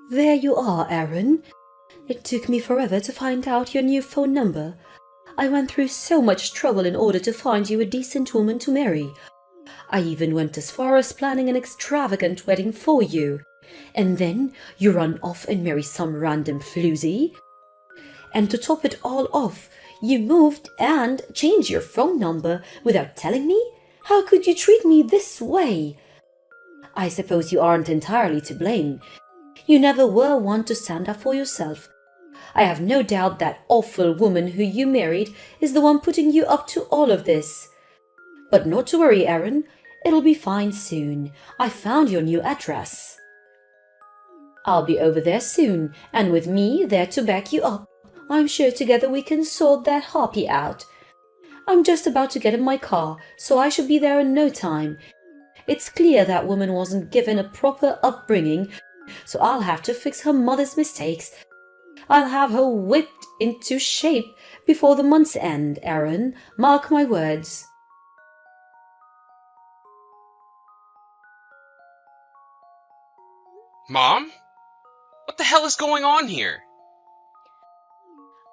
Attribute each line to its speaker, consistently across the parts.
Speaker 1: There you are, Aaron. It took me forever to find out your new phone number. I went through so much trouble in order to find you a decent woman to marry. I even went as far as planning an extravagant wedding for you. And then you run off and marry some random floozy. And to top it all off, you moved and changed your phone number without telling me? How could you treat me this way? I suppose you aren't entirely to blame. You never were one to stand up for yourself. I have no doubt that awful woman who you married is the one putting you up to all of this. But not to worry, Aaron. It'll be fine soon. I found your new address. I'll be over there soon, and with me there to back you up. I'm sure together we can sort that harpy out. I'm just about to get in my car, so I shall be there in no time. It's clear that woman wasn't given a proper upbringing, so I'll have to fix her mother's mistakes. I'll have her whipped into shape before the month's end, Aaron. Mark my words.
Speaker 2: Mom? What the hell is going on here?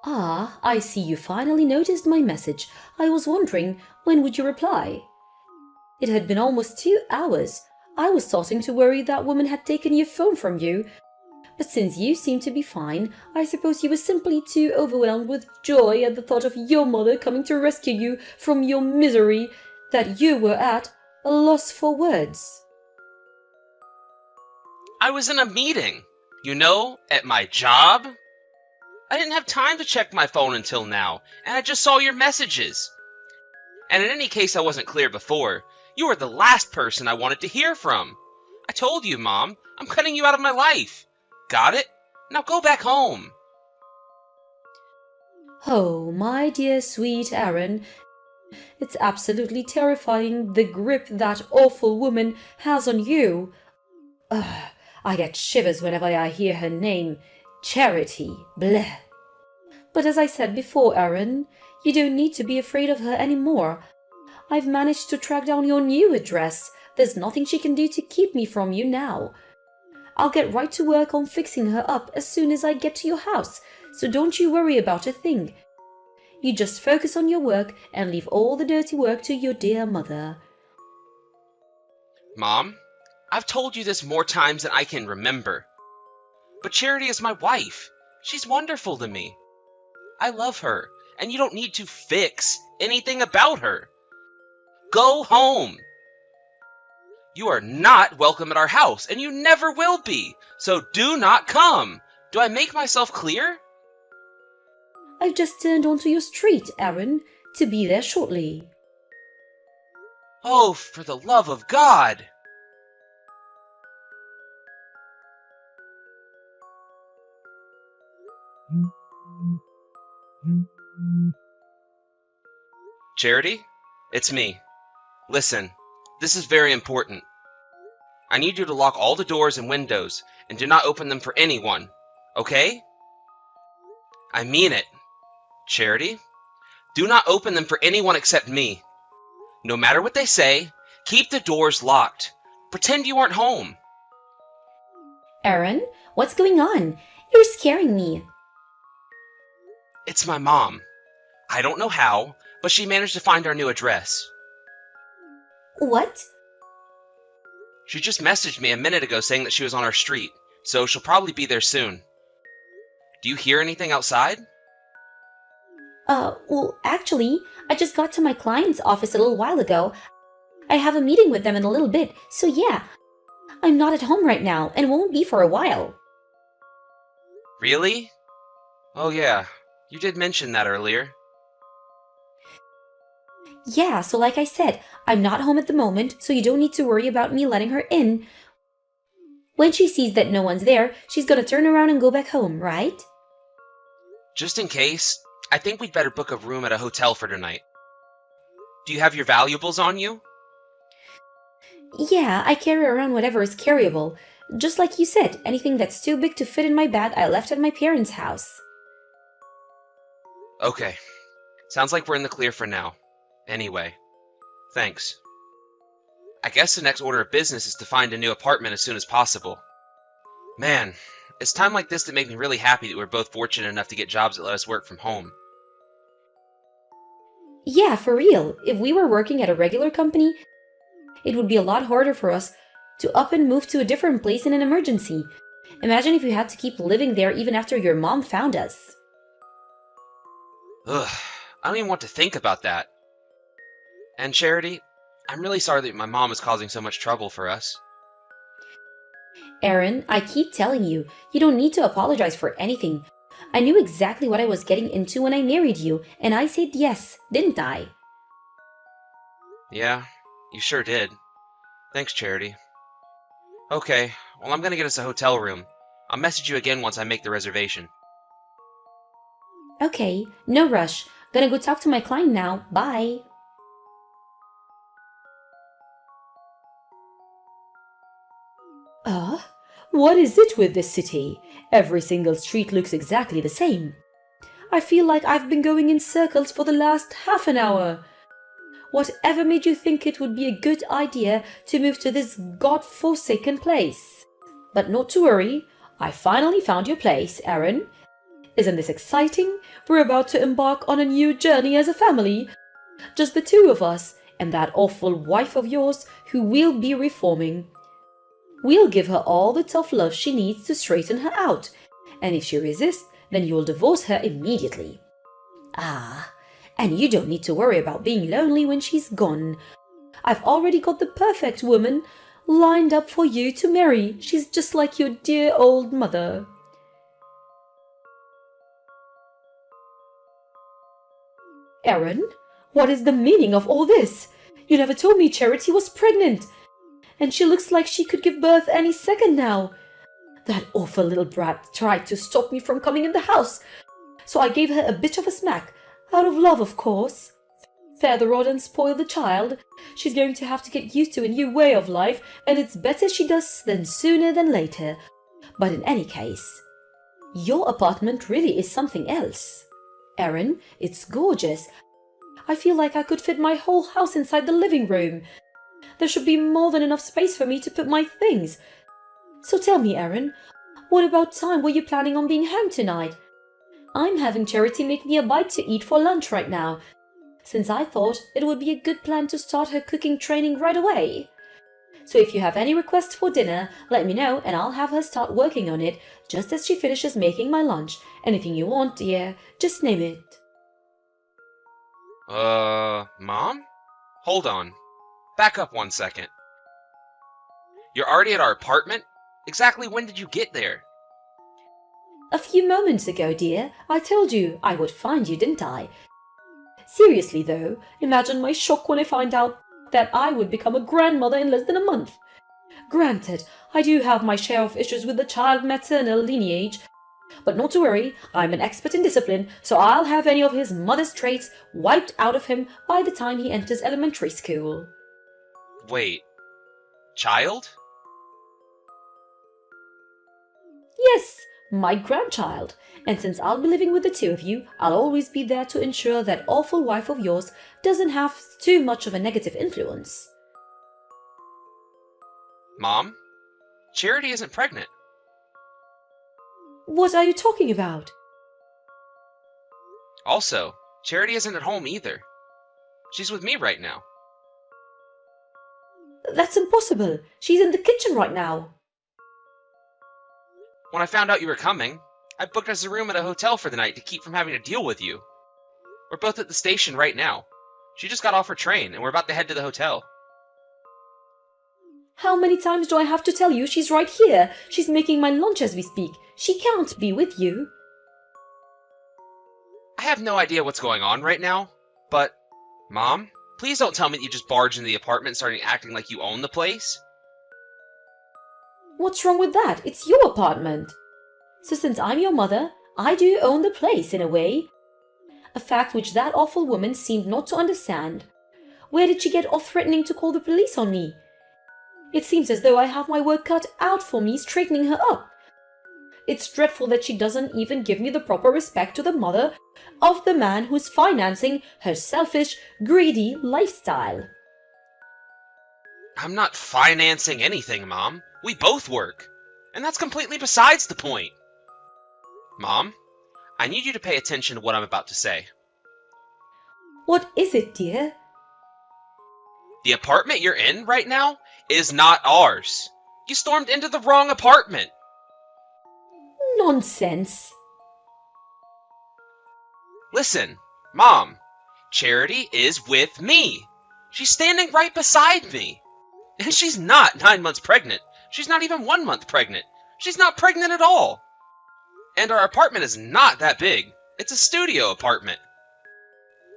Speaker 1: Ah, I see you finally noticed my message. I was wondering, when would you reply? It had been almost 2 hours. I was starting to worry that woman had taken your phone from you. But since you seem to be fine, I suppose you were simply too overwhelmed with joy at the thought of your mother coming to rescue you from your misery that you were at a loss for words.
Speaker 2: I was in a meeting, at my job. I didn't have time to check my phone until now, and I just saw your messages. And in any case I wasn't clear before, you were the last person I wanted to hear from. I told you, Mom, I'm cutting you out of my life. Got it? Now go back home.
Speaker 1: Oh, my dear sweet Aaron, it's absolutely terrifying the grip that awful woman has on you. Ugh, I get shivers whenever I hear her name. Charity, bleh. But as I said before, Aaron, you don't need to be afraid of her anymore. I've managed to track down your new address. There's nothing she can do to keep me from you now. I'll get right to work on fixing her up as soon as I get to your house, so don't you worry about a thing. You just focus on your work and leave all the dirty work to your dear mother.
Speaker 2: Mom, I've told you this more times than I can remember. But Charity is my wife. She's wonderful to me. I love her, and you don't need to fix anything about her. Go home. You are not welcome at our house, and you never will be, so do not come. Do I make myself clear?
Speaker 1: I've just turned onto your street, Aaron, to be there shortly.
Speaker 2: Oh, for the love of God! Charity, it's me. Listen, this is very important. I need you to lock all the doors and windows and do not open them for anyone, okay? I mean it. Charity, do not open them for anyone except me. No matter what they say, keep the doors locked. Pretend you aren't home.
Speaker 1: Aaron, what's going on? You're scaring me.
Speaker 2: It's my mom. I don't know how, but she managed to find our new address.
Speaker 1: What?
Speaker 2: She just messaged me a minute ago saying that she was on our street, so she'll probably be there soon. Do you hear anything outside?
Speaker 1: Well, actually, I just got to my client's office a little while ago. I have a meeting with them in a little bit, so yeah. I'm not at home right now, and won't be for a while.
Speaker 2: Really? Oh yeah, you did mention that earlier.
Speaker 1: Yeah, so like I said, I'm not home at the moment, so you don't need to worry about me letting her in. When she sees that no one's there, she's gonna turn around and go back home, right?
Speaker 2: Just in case, I think we'd better book a room at a hotel for tonight. Do you have your valuables on you?
Speaker 1: Yeah, I carry around whatever is carryable. Just like you said, anything that's too big to fit in my bag I left at my parents' house.
Speaker 2: Okay. Sounds like we're in the clear for now. Anyway, thanks. I guess the next order of business is to find a new apartment as soon as possible. Man, It's time like this that make me really happy that we're both fortunate enough to get jobs that let us work from home.
Speaker 1: Yeah, for real. If we were working at a regular company, it would be a lot harder for us to up and move to a different place in an emergency. Imagine if you had to keep living there even after your mom found us.
Speaker 2: Ugh, I don't even want to think about that. And Charity, I'm really sorry that my mom is causing so much trouble for us.
Speaker 1: Aaron, I keep telling you, you don't need to apologize for anything. I knew exactly what I was getting into when I married you, and I said yes, didn't I?
Speaker 2: Yeah, you sure did. Thanks, Charity. Okay, well, I'm gonna get us a hotel room. I'll message you again once I make the reservation.
Speaker 1: Okay, no rush. Gonna go talk to my client now. Bye. What is it with this city? Every single street looks exactly the same. I feel like I've been going in circles for the last half an hour. Whatever made you think it would be a good idea to move to this god-forsaken place? But not to worry, I finally found your place, Aaron. Isn't this exciting? We're about to embark on a new journey as a family. Just the two of us and that awful wife of yours who we'll be reforming. We'll give her all the tough love she needs to straighten her out, and if she resists, then you'll divorce her immediately. Ah, and you don't need to worry about being lonely when she's gone. I've already got the perfect woman lined up for you to marry. She's just like your dear old mother. Aaron, what is the meaning of all this? You never told me Charity was pregnant. And she looks like she could give birth any second now. That awful little brat tried to stop me from coming in the house, so I gave her a bit of a smack, out of love, of course. Spare the rod and spoil the child. She's going to have to get used to a new way of life, and it's better she does than sooner than later. But in any case, your apartment really is something else. Aaron, it's gorgeous. I feel like I could fit my whole house inside the living room. There should be more than enough space for me to put my things. So tell me, Aaron, what about time were you planning on being home tonight? I'm having Charity make me a bite to eat for lunch right now, since I thought it would be a good plan to start her cooking training right away. So if you have any requests for dinner, let me know and I'll have her start working on it just as she finishes making my lunch. Anything you want, dear, just name it.
Speaker 2: Mom? Hold on. Back up 1 second. You're already at our apartment? Exactly when did you get there?
Speaker 1: A few moments ago, dear, I told you I would find you, didn't I? Seriously, though, imagine my shock when I find out that I would become a grandmother in less than a month. Granted, I do have my share of issues with the child maternal lineage, but not to worry, I'm an expert in discipline, so I'll have any of his mother's traits wiped out of him by the time he enters elementary school.
Speaker 2: Wait. Child?
Speaker 1: Yes, my grandchild. And since I'll be living with the two of you, I'll always be there to ensure that awful wife of yours doesn't have too much of a negative influence.
Speaker 2: Mom? Charity isn't pregnant.
Speaker 1: What are you talking about?
Speaker 2: Also, Charity isn't at home either. She's with me right now.
Speaker 1: That's impossible. She's in the kitchen right now.
Speaker 2: When I found out you were coming, I booked us a room at a hotel for the night to keep from having to deal with you. We're both at the station right now. She just got off her train, and we're about to head to the hotel.
Speaker 1: How many times do I have to tell you she's right here? She's making my lunch as we speak. She can't be with you.
Speaker 2: I have no idea what's going on right now, but... Mom, please don't tell me that you just barged into the apartment and started acting like you own the place.
Speaker 1: What's wrong with that? It's your apartment. So since I'm your mother, I do own the place in a way. A fact which that awful woman seemed not to understand. Where did she get off threatening to call the police on me? It seems as though I have my work cut out for me straightening her up. It's dreadful that she doesn't even give me the proper respect to the mother of the man who's financing her selfish, greedy lifestyle.
Speaker 2: I'm not financing anything, Mom. We both work. And that's completely besides the point. Mom, I need you to pay attention to what I'm about to say.
Speaker 1: What is it, dear?
Speaker 2: The apartment you're in right now is not ours. You stormed into the wrong apartment.
Speaker 1: Nonsense.
Speaker 2: Listen, Mom, Charity is with me. She's standing right beside me. And she's not 9 months pregnant. She's not even 1 month pregnant. She's not pregnant at all. And our apartment is not that big. It's a studio apartment.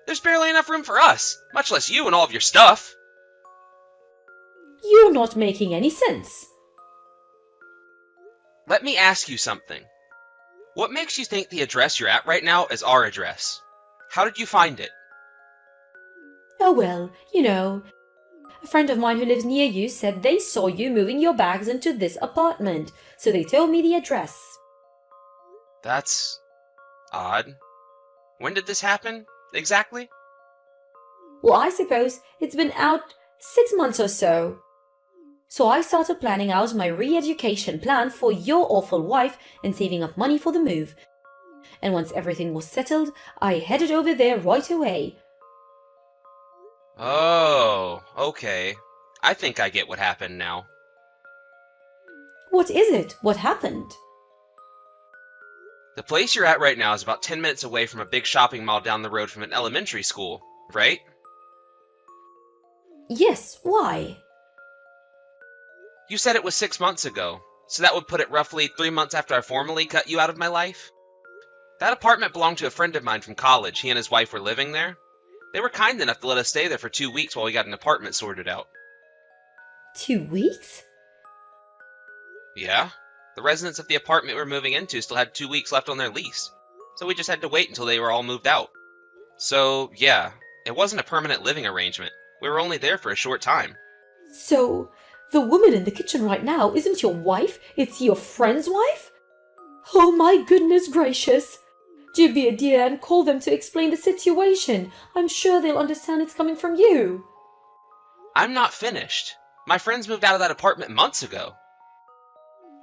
Speaker 2: There's barely enough room for us, much less you and all of your stuff.
Speaker 1: You're not making any sense.
Speaker 2: Let me ask you something. What makes you think the address you're at right now is our address? How did you find it?
Speaker 1: Oh well, a friend of mine who lives near you said they saw you moving your bags into this apartment, so they told me the address.
Speaker 2: That's odd. When did this happen, exactly?
Speaker 1: Well, I suppose it's been out 6 months or so. So I started planning out my re-education plan for your awful wife and saving up money for the move. And once everything was settled, I headed over there right away.
Speaker 2: Oh, okay. I think I get what happened now.
Speaker 1: What is it? What happened?
Speaker 2: The place you're at right now is about 10 minutes away from a big shopping mall down the road from an elementary school, right?
Speaker 1: Yes, why?
Speaker 2: You said it was 6 months ago, so that would put it roughly 3 months after I formally cut you out of my life. That apartment belonged to a friend of mine from college. He and his wife were living there. They were kind enough to let us stay there for 2 weeks while we got an apartment sorted out.
Speaker 1: 2 weeks?
Speaker 2: Yeah. The residents of the apartment we were moving into still had 2 weeks left on their lease, so we just had to wait until they were all moved out. So, yeah, it wasn't a permanent living arrangement. We were only there for a short time.
Speaker 1: So, the woman in the kitchen right now isn't your wife, it's your friend's wife? Oh my goodness gracious! Do be a dear and call them to explain the situation. I'm sure they'll understand it's coming from you.
Speaker 2: I'm not finished. My friends moved out of that apartment months ago.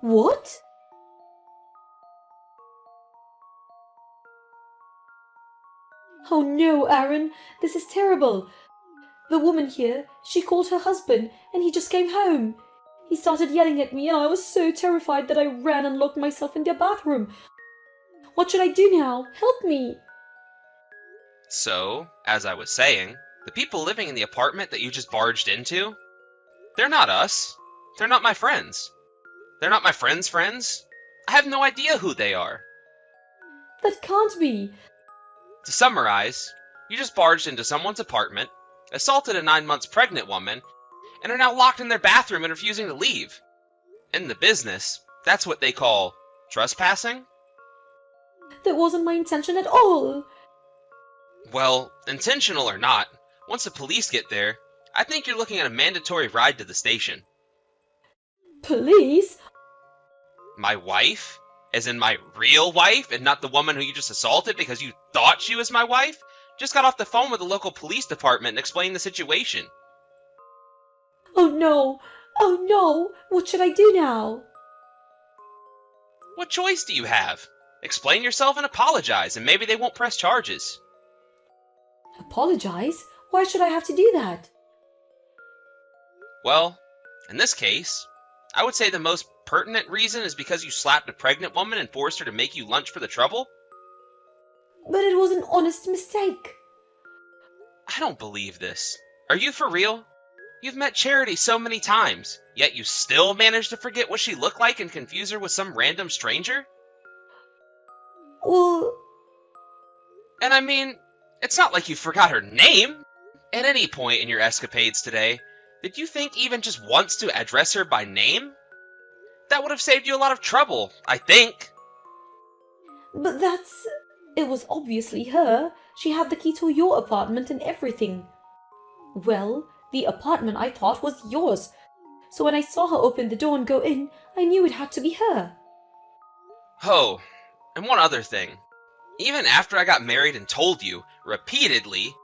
Speaker 1: What? Oh no, Aaron, this is terrible. The woman here, she called her husband, and he just came home. He started yelling at me, and I was so terrified that I ran and locked myself in their bathroom. What should I do now? Help me!
Speaker 2: So, as I was saying, the people living in the apartment that you just barged into, they're not us. They're not my friends. They're not my friends' friends. I have no idea who they are.
Speaker 1: That can't be.
Speaker 2: To summarize, you just barged into someone's apartment, assaulted a 9 months pregnant woman, and are now locked in their bathroom and refusing to leave. In the business, that's what they call trespassing.
Speaker 1: That wasn't my intention at all.
Speaker 2: Well, intentional or not, once the police get there, I think you're looking at a mandatory ride to the station.
Speaker 1: Police?
Speaker 2: My wife? As in my real wife, and not the woman who you just assaulted because you thought she was my wife? Just got off the phone with the local police department and explained the situation.
Speaker 1: Oh no! Oh no! What should I do now?
Speaker 2: What choice do you have? Explain yourself and apologize, and maybe they won't press charges.
Speaker 1: Apologize? Why should I have to do that?
Speaker 2: Well, in this case, I would say the most pertinent reason is because you slapped a pregnant woman and forced her to make you lunch for the trouble?
Speaker 1: But it was an honest mistake.
Speaker 2: I don't believe this. Are you for real? You've met Charity so many times, yet you still managed to forget what she looked like and confuse her with some random stranger?
Speaker 1: Well...
Speaker 2: And I mean, it's not like you forgot her name. At any point in your escapades today, did you think even just once to address her by name? That would have saved you a lot of trouble, I think.
Speaker 1: But that's... It was obviously her. She had the key to your apartment and everything. Well, the apartment I thought was yours. So when I saw her open the door and go in, I knew it had to be her.
Speaker 2: Oh, and one other thing. Even after I got married and told you, repeatedly,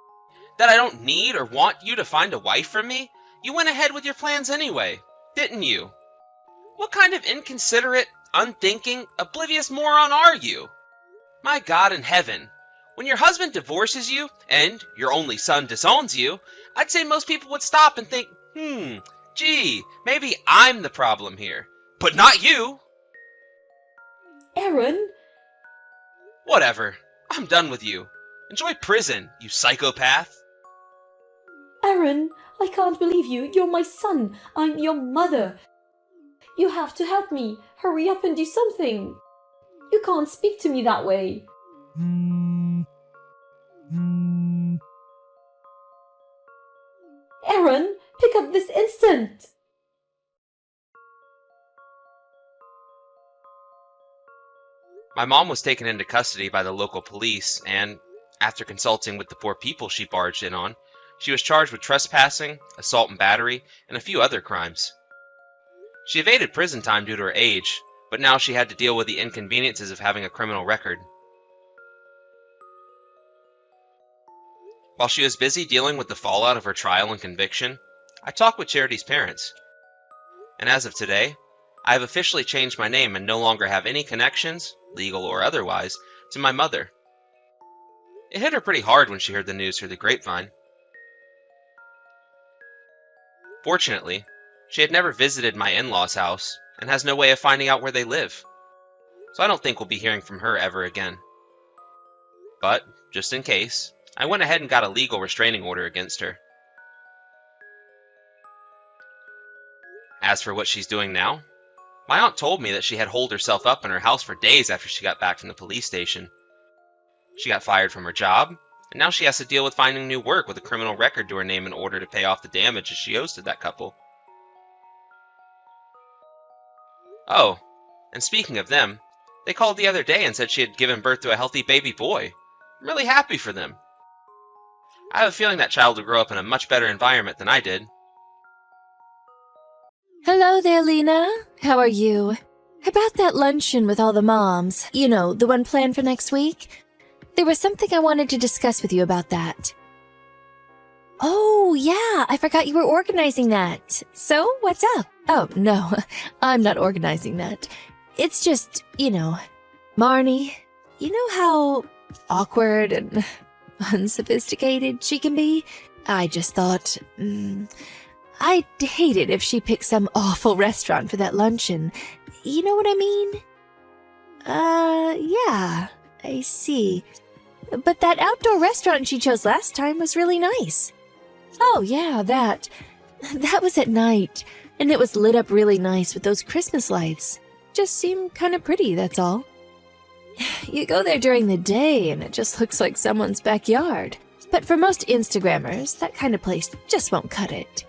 Speaker 2: that I don't need or want you to find a wife for me, you went ahead with your plans anyway, didn't you? What kind of inconsiderate, unthinking, oblivious moron are you? My God in heaven. When your husband divorces you, and your only son disowns you, I'd say most people would stop and think, gee, maybe I'm the problem here. But not you!
Speaker 1: Aaron!
Speaker 2: Whatever. I'm done with you. Enjoy prison, you psychopath.
Speaker 1: Aaron, I can't believe you. You're my son. I'm your mother. You have to help me. Hurry up and do something. You can't speak to me that way. Aaron, pick up this instant.
Speaker 2: My mom was taken into custody by the local police, and, after consulting with the 4 people she barged in on, she was charged with trespassing, assault and battery, and a few other crimes. She evaded prison time due to her age, but now she had to deal with the inconveniences of having a criminal record. While she was busy dealing with the fallout of her trial and conviction, I talked with Charity's parents. And as of today, I have officially changed my name and no longer have any connections, legal or otherwise, to my mother. It hit her pretty hard when she heard the news through the grapevine. Fortunately, she had never visited my in-laws' house and has no way of finding out where they live, so I don't think we'll be hearing from her ever again. But, just in case, I went ahead and got a legal restraining order against her. As for what she's doing now, my aunt told me that she had holed herself up in her house for days after she got back from the police station. She got fired from her job, and now she has to deal with finding new work with a criminal record to her name in order to pay off the damages she owes to that couple. Oh, and speaking of them, they called the other day and said she had given birth to a healthy baby boy. I'm really happy for them. I have a feeling that child will grow up in a much better environment than I did.
Speaker 3: Hello there, Lena. How are you? About that luncheon with all the moms, you know, the one planned for next week? There was something I wanted to discuss with you about that. Oh, yeah, I forgot you were organizing that. So, what's up? Oh, no, I'm not organizing that. It's just, you know, Marnie, you know how awkward and unsophisticated she can be? I just thought, I'd hate it if she picked some awful restaurant for that luncheon. You know what I mean? Yeah, I see. But that outdoor restaurant she chose last time was really nice. Oh, yeah, that was at night, and it was lit up really nice with those Christmas lights. Just seemed kind of pretty, that's all. You go there during the day, and it just looks like someone's backyard. But for most Instagrammers, that kind of place just won't cut it.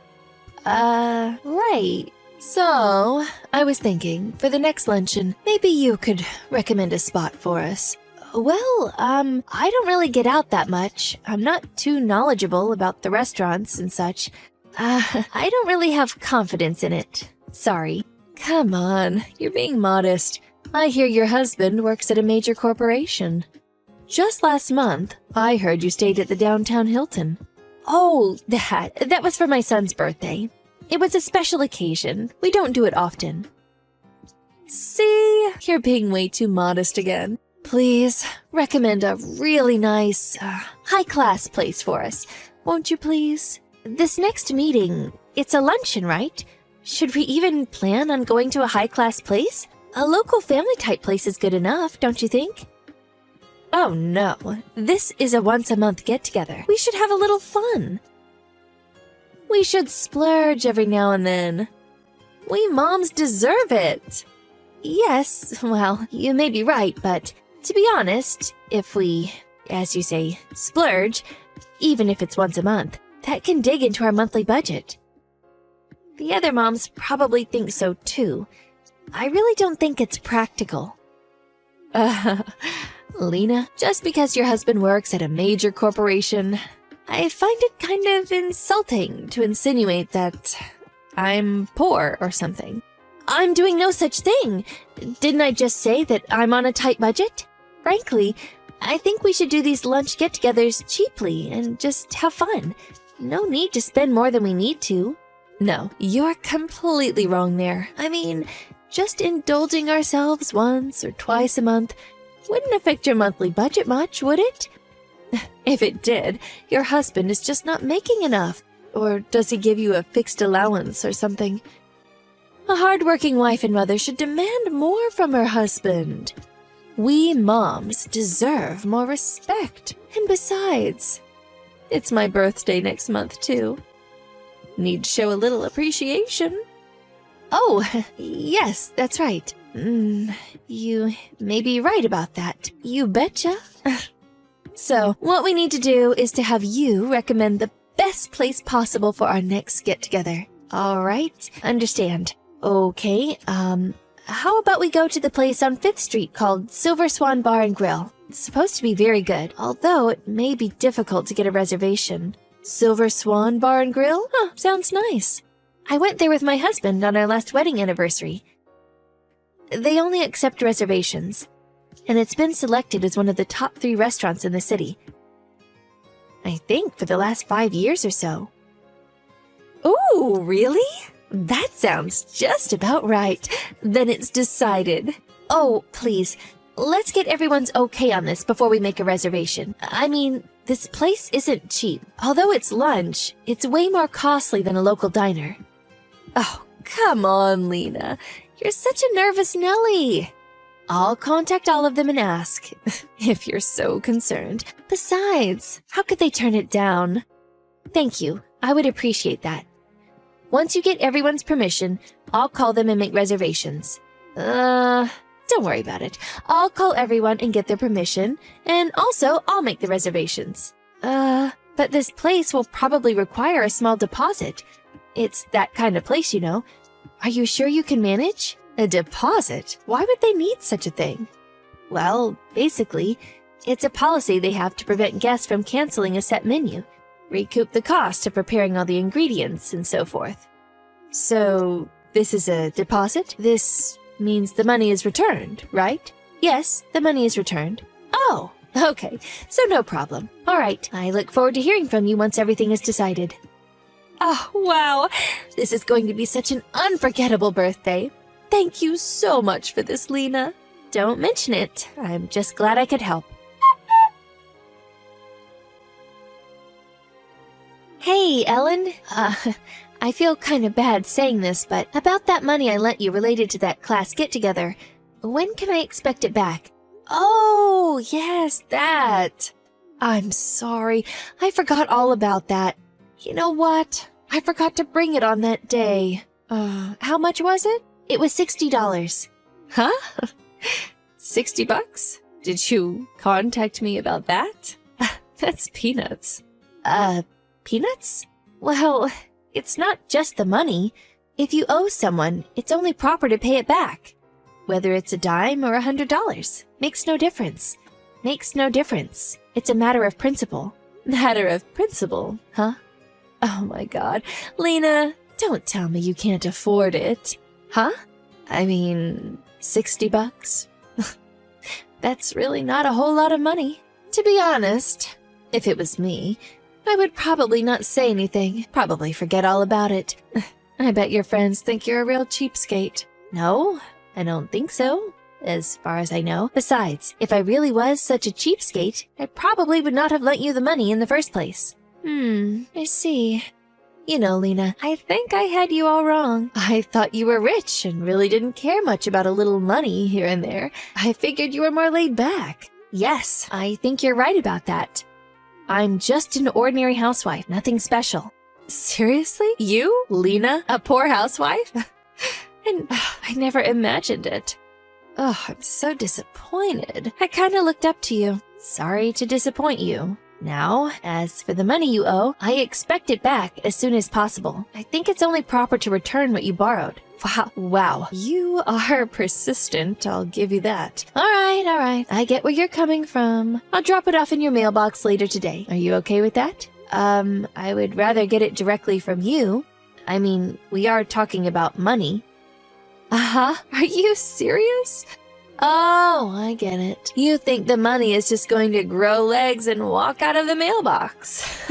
Speaker 3: Right. So, I was thinking, for the next luncheon, maybe you could recommend a spot for us. Well, I don't really get out that much. I'm not too knowledgeable about the restaurants and such. I don't really have confidence in it. Sorry. Come on, you're being modest. I hear your husband works at a major corporation. Just last month, I heard you stayed at the downtown Hilton. Oh, that was for my son's birthday. It was a special occasion. We don't do it often. See, you're being way too modest again. Please, recommend a really nice, high-class place for us, won't you please? This next meeting, it's a luncheon, right? Should we even plan on going to a high-class place? A local family-type place is good enough, don't you think? Oh no, this is a once-a-month get-together. We should have a little fun. We should splurge every now and then. We moms deserve it. Yes, well, you may be right, but to be honest, if we, as you say, splurge, even if it's once a month, that can dig into our monthly budget. The other moms probably think so too. I really don't think it's practical. Lena, just because your husband works at a major corporation, I find it kind of insulting to insinuate that I'm poor or something. I'm doing no such thing. Didn't I just say that I'm on a tight budget? Frankly, I think we should do these lunch get-togethers cheaply and just have fun. No need to spend more than we need to. No, you're completely wrong there. I mean, just indulging ourselves once or twice a month wouldn't affect your monthly budget much, would it? If it did, your husband is just not making enough. Or does he give you a fixed allowance or something? A hard-working wife and mother should demand more from her husband. We moms deserve more respect. And besides, it's my birthday next month, too. Need to show a little appreciation. Oh, yes, that's right. You may be right about that. You betcha. So, what we need to do is to have you recommend the best place possible for our next get-together. All right, understand. Okay, how about we go to the place on 5th Street called Silver Swan Bar and Grill? It's supposed to be very good, although it may be difficult to get a reservation. Silver Swan Bar and Grill? Huh, sounds nice. I went there with my husband on our last wedding anniversary. They only accept reservations, and it's been selected as one of the top 3 restaurants in the city. I think for the last 5 years or so. Ooh, really? That sounds just about right. Then it's decided. Oh, please, let's get everyone's okay on this before we make a reservation. I mean, this place isn't cheap. Although it's lunch, it's way more costly than a local diner. Oh, come on, Lena. You're such a nervous Nelly. I'll contact all of them and ask, if you're so concerned. Besides, how could they turn it down? Thank you. I would appreciate that. Once you get everyone's permission, I'll call them and make reservations. Don't worry about it. I'll call everyone and get their permission, and also I'll make the reservations. But this place will probably require a small deposit. It's that kind of place, you know. Are you sure you can manage? A deposit? Why would they need such a thing? Well, basically, it's a policy they have to prevent guests from canceling a set menu, recoup the cost of preparing all the ingredients, and so forth. So, this is a deposit? This means the money is returned, right? Yes, the money is returned. Oh, okay, so no problem. All right, I look forward to hearing from you once everything is decided. Oh, wow, this is going to be such an unforgettable birthday. Thank you so much for this, Lena. Don't mention it. I'm just glad I could help. Hey, Ellen. I feel kind of bad saying this, but about that money I lent you related to that class get-together, when can I expect it back? Oh, yes, that. I'm sorry. I forgot all about that. You know what? I forgot to bring it on that day. How much was it? It was $60. Huh? $60? Did you contact me about that? That's peanuts. Peanuts? Well, it's not just the money. If you owe someone, it's only proper to pay it back. Whether it's a dime or $100, makes no difference. Makes no difference. It's a matter of principle. Matter of principle, huh? Oh my God. Lena, don't tell me you can't afford it. Huh? I mean, $60? That's really not a whole lot of money. To be honest, if it was me, I would probably not say anything, probably forget all about it. I bet your friends think you're a real cheapskate. No, I don't think so, as far as I know. Besides, if I really was such a cheapskate, I probably would not have lent you the money in the first place. I see. You know, Lena, I think I had you all wrong. I thought you were rich and really didn't care much about a little money here and there. I figured you were more laid back. Yes, I think you're right about that. I'm just an ordinary housewife, nothing special. Seriously? You, Lena, a poor housewife? And I never imagined it. Oh, I'm so disappointed. I kind of looked up to you. Sorry to disappoint you. Now, as for the money you owe, I expect it back as soon as possible. I think it's only proper to return what you borrowed. Wow. You are persistent, I'll give you that. All right. I get where you're coming from. I'll drop it off in your mailbox later today. Are you okay with that? I would rather get it directly from you. I mean, we are talking about money. Are you serious? Oh, I get it. You think the money is just going to grow legs and walk out of the mailbox.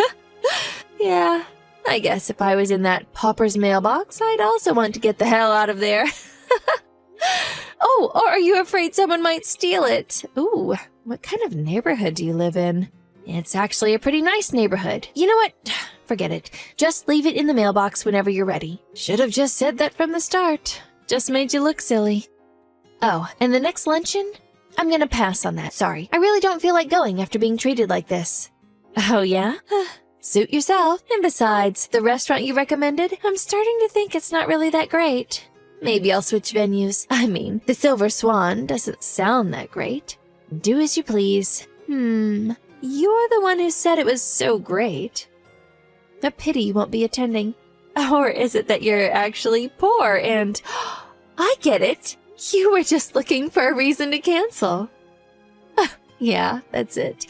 Speaker 3: Yeah, I guess if I was in that pauper's mailbox, I'd also want to get the hell out of there. Oh, or are you afraid someone might steal it? Ooh, what kind of neighborhood do you live in? It's actually a pretty nice neighborhood. You know what? Forget it. Just leave it in the mailbox whenever you're ready. Should have just said that from the start. Just made you look silly. Oh, and the next luncheon? I'm gonna pass on that, sorry. I really don't feel like going after being treated like this. Oh, yeah? Suit yourself. And besides, the restaurant you recommended, I'm starting to think it's not really that great. Maybe I'll switch venues. I mean, the Silver Swan doesn't sound that great. Do as you please. You're the one who said it was so great. A pity you won't be attending. Or is it that you're actually poor and... I get it. You were just looking for a reason to cancel. Yeah, that's it.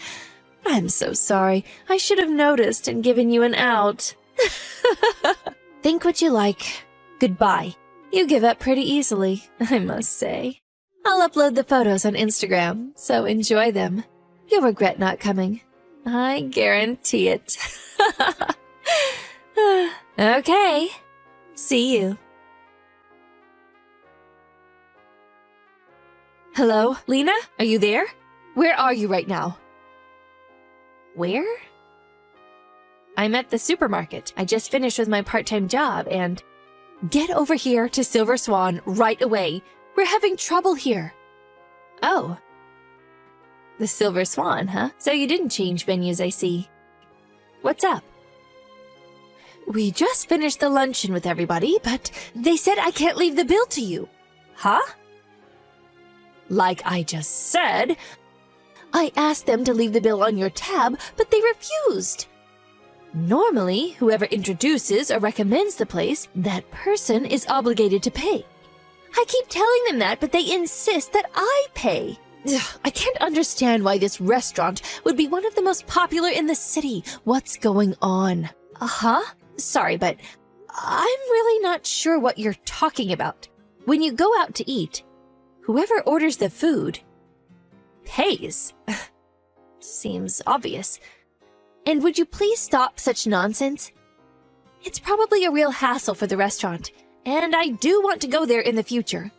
Speaker 3: I'm so sorry. I should have noticed and given you an out. Think what you like. Goodbye. You give up pretty easily, I must say. I'll upload the photos on Instagram, so enjoy them. You'll regret not coming. I guarantee it. Okay. See you. Hello, Lena? Are you there? Where are you right now? Where? I'm at the supermarket. I just finished with my part-time job and... Get over here to Silver Swan right away. We're having trouble here. Oh. The Silver Swan, huh? So you didn't change venues, I see. What's up? We just finished the luncheon with everybody, but they said I can't leave the bill to you. Huh? Like I just said, I asked them to leave the bill on your tab, but they refused. Normally, whoever introduces or recommends the place, that person is obligated to pay. I keep telling them that, but they insist that I pay. Ugh, I can't understand why this restaurant would be one of the most popular in the city. What's going on? Uh-huh. Sorry, but I'm really not sure what you're talking about. When you go out to eat, whoever orders the food pays. Seems obvious. And would you please stop such nonsense? It's probably a real hassle for the restaurant, and I do want to go there in the future.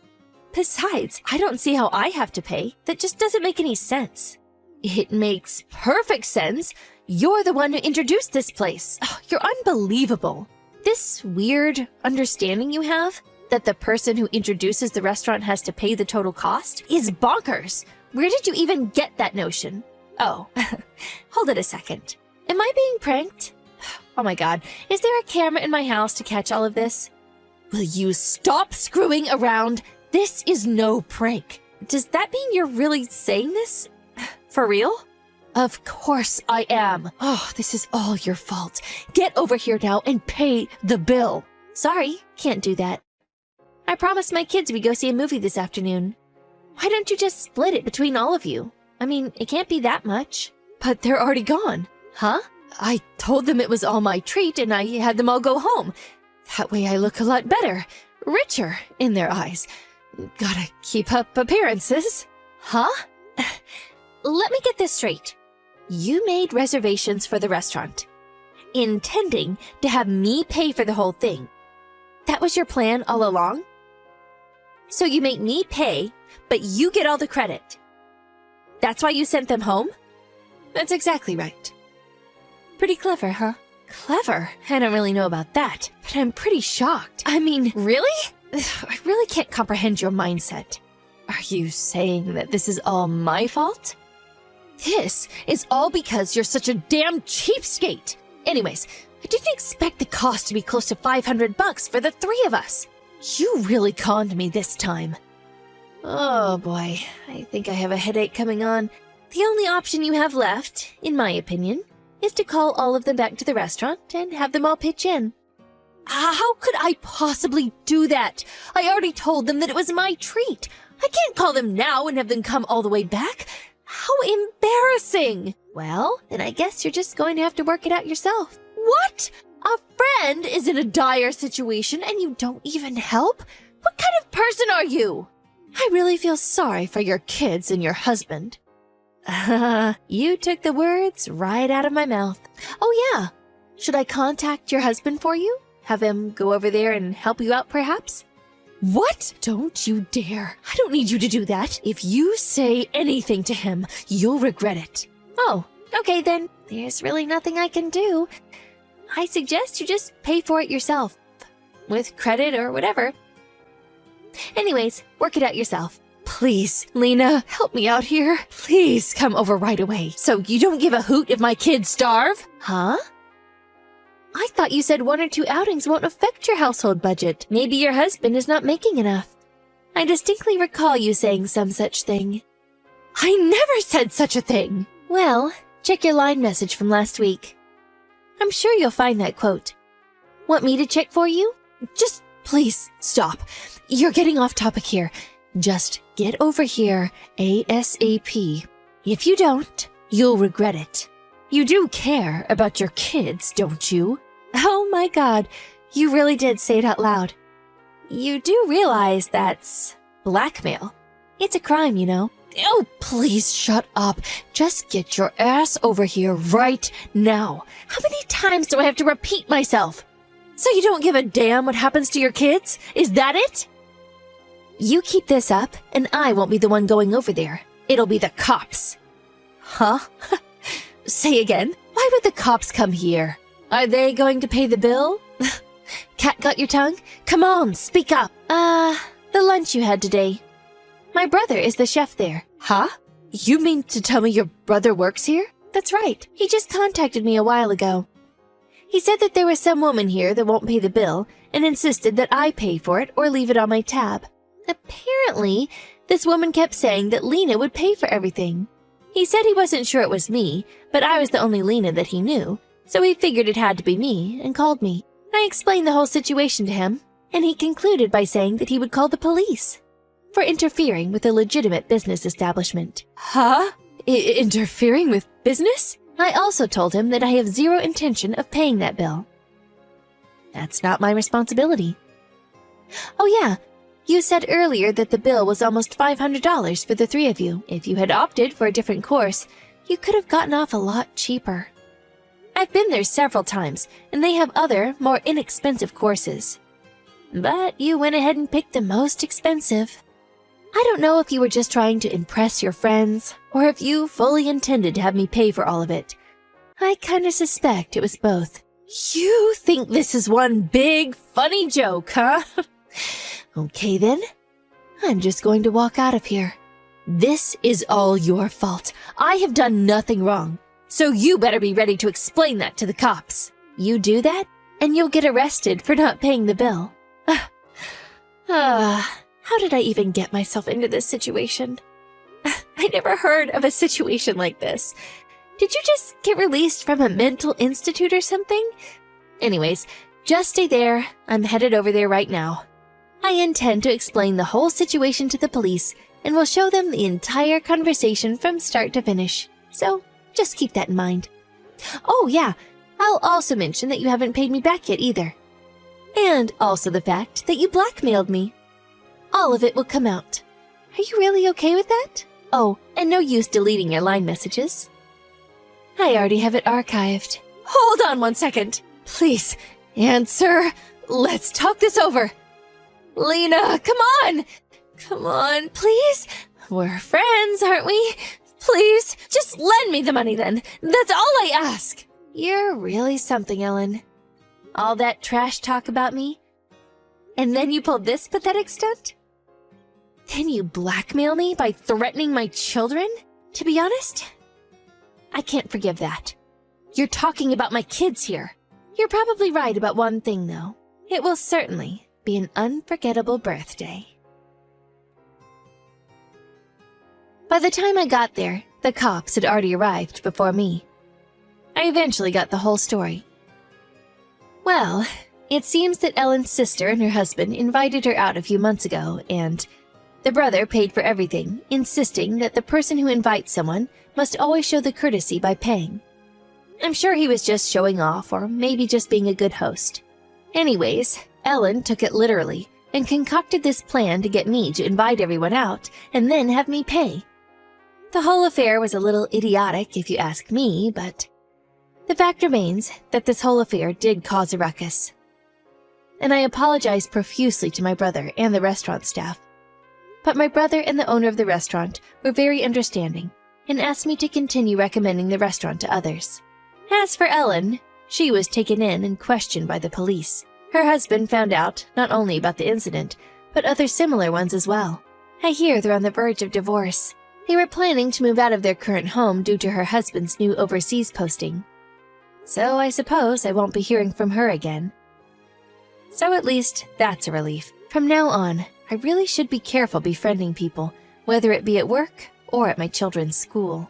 Speaker 3: Besides, I don't see how I have to pay. That just doesn't make any sense. It makes perfect sense. You're the one who introduced this place. Oh, you're unbelievable. This weird understanding you have that the person who introduces the restaurant has to pay the total cost is bonkers. Where did you even get that notion? Oh, hold it a second. Am I being pranked? Oh my god, is there a camera in my house to catch all of this? Will you stop screwing around? This is no prank. Does that mean you're really saying this? For real? Of course I am. Oh, this is all your fault. Get over here now and pay the bill. Sorry, can't do that. I promised my kids we'd go see a movie this afternoon. Why don't you just split it between all of you? I mean, it can't be that much. But they're already gone. Huh? I told them it was all my treat and I had them all go home. That way I look a lot better, richer in their eyes. Gotta keep up appearances. Huh? Let me get this straight. You made reservations for the restaurant, intending to have me pay for the whole thing. That was your plan all along? So you make me pay, but you get all the credit. That's why you sent them home? That's exactly right. Pretty clever, huh? Clever? I don't really know about that, but I'm pretty shocked. I mean, really? I really can't comprehend your mindset. Are you saying that this is all my fault? This is all because you're such a damn cheapskate. Anyways, I didn't expect the cost to be close to $500 for the three of us. You really conned me this time. Oh boy, I think I have a headache coming on. The only option you have left, in my opinion, is to call all of them back to the restaurant and have them all pitch in. How could I possibly do that? I already told them that it was my treat. I can't call them now and have them come all the way back. How embarrassing! Well, then I guess you're just going to have to work it out yourself. What? A friend is in a dire situation and you don't even help? What kind of person are you? I really feel sorry for your kids and your husband. You took the words right out of my mouth. Oh yeah, should I contact your husband for you? Have him go over there and help you out perhaps? What? Don't you dare. I don't need you to do that. If you say anything to him, you'll regret it. Oh, okay then. There's really nothing I can do. I suggest you just pay for it yourself. With credit or whatever. Anyways, work it out yourself. Please, Lena, help me out here. Please come over right away. So you don't give a hoot if my kids starve? Huh? I thought you said 1 or 2 outings won't affect your household budget. Maybe your husband is not making enough. I distinctly recall you saying some such thing. I never said such a thing. Well, check your line message from last week. I'm sure you'll find that quote. Want me to check for you? Just please stop. You're getting off topic here. Just get over here ASAP. If you don't, you'll regret it. You do care about your kids, don't you? Oh my God, you really did say it out loud. You do realize that's blackmail. It's a crime, you know. Oh, please shut up. Just get your ass over here right now. How many times do I have to repeat myself? So you don't give a damn what happens to your kids? Is that it? You keep this up, and I won't be the one going over there. It'll be the cops. Huh? Say again? Why would the cops come here? Are they going to pay the bill? Cat got your tongue? Come on, speak up. The lunch you had today. My brother is the chef there. Huh? You mean to tell me your brother works here? That's right. He just contacted me a while ago. He said that there was some woman here that won't pay the bill and insisted that I pay for it or leave it on my tab. Apparently, this woman kept saying that Lena would pay for everything. He said he wasn't sure it was me, but I was the only Lena that he knew, so he figured it had to be me and called me. I explained the whole situation to him, and he concluded by saying that he would call the police for interfering with a legitimate business establishment. Huh? Interfering with business? I also told him that I have zero intention of paying that bill. That's not my responsibility. Oh yeah, you said earlier that the bill was almost $500 for the 3 of you. If you had opted for a different course, you could have gotten off a lot cheaper. I've been there several times, and they have other, more inexpensive courses. But you went ahead and picked the most expensive. I don't know if you were just trying to impress your friends, or if you fully intended to have me pay for all of it. I kinda suspect it was both. You think this is one big, funny joke, huh? Okay then. I'm just going to walk out of here. This is all your fault. I have done nothing wrong. So you better be ready to explain that to the cops. You do that, and you'll get arrested for not paying the bill. How did I even get myself into this situation? I never heard of a situation like this. Did you just get released from a mental institute or something? Anyways, just stay there. I'm headed over there right now. I intend to explain the whole situation to the police and will show them the entire conversation from start to finish. So, just keep that in mind. Oh yeah, I'll also mention that you haven't paid me back yet either. And also the fact that you blackmailed me. All of it will come out. Are you really okay with that? Oh, and no use deleting your line messages. I already have it archived. Hold on 1 second. Please, answer. Let's talk this over. Lena, come on! Come on, please? We're friends, aren't we? Please, just lend me the money then. That's all I ask. You're really something, Ellen. All that trash talk about me? And then you pulled this pathetic stunt? Then you blackmail me by threatening my children? To be honest, I can't forgive that. You're talking about my kids here. You're probably right about one thing, though. It will certainly be an unforgettable birthday. By the time I got there, the cops had already arrived before me. I eventually got the whole story. Well, it seems that Ellen's sister and her husband invited her out a few months ago, and the brother paid for everything, insisting that the person who invites someone must always show the courtesy by paying. I'm sure he was just showing off, or maybe just being a good host. Anyways, Ellen took it literally and concocted this plan to get me to invite everyone out and then have me pay. The whole affair was a little idiotic if you ask me, but the fact remains that this whole affair did cause a ruckus. and I apologized profusely to my brother and the restaurant staff. But my brother and the owner of the restaurant were very understanding and asked me to continue recommending the restaurant to others. As for Ellen, she was taken in and questioned by the police. Her husband found out not only about the incident, but other similar ones as well. I hear they're on the verge of divorce. They were planning to move out of their current home due to her husband's new overseas posting. So I suppose I won't be hearing from her again. So at least that's a relief. From now on, I really should be careful befriending people, whether it be at work or at my children's school.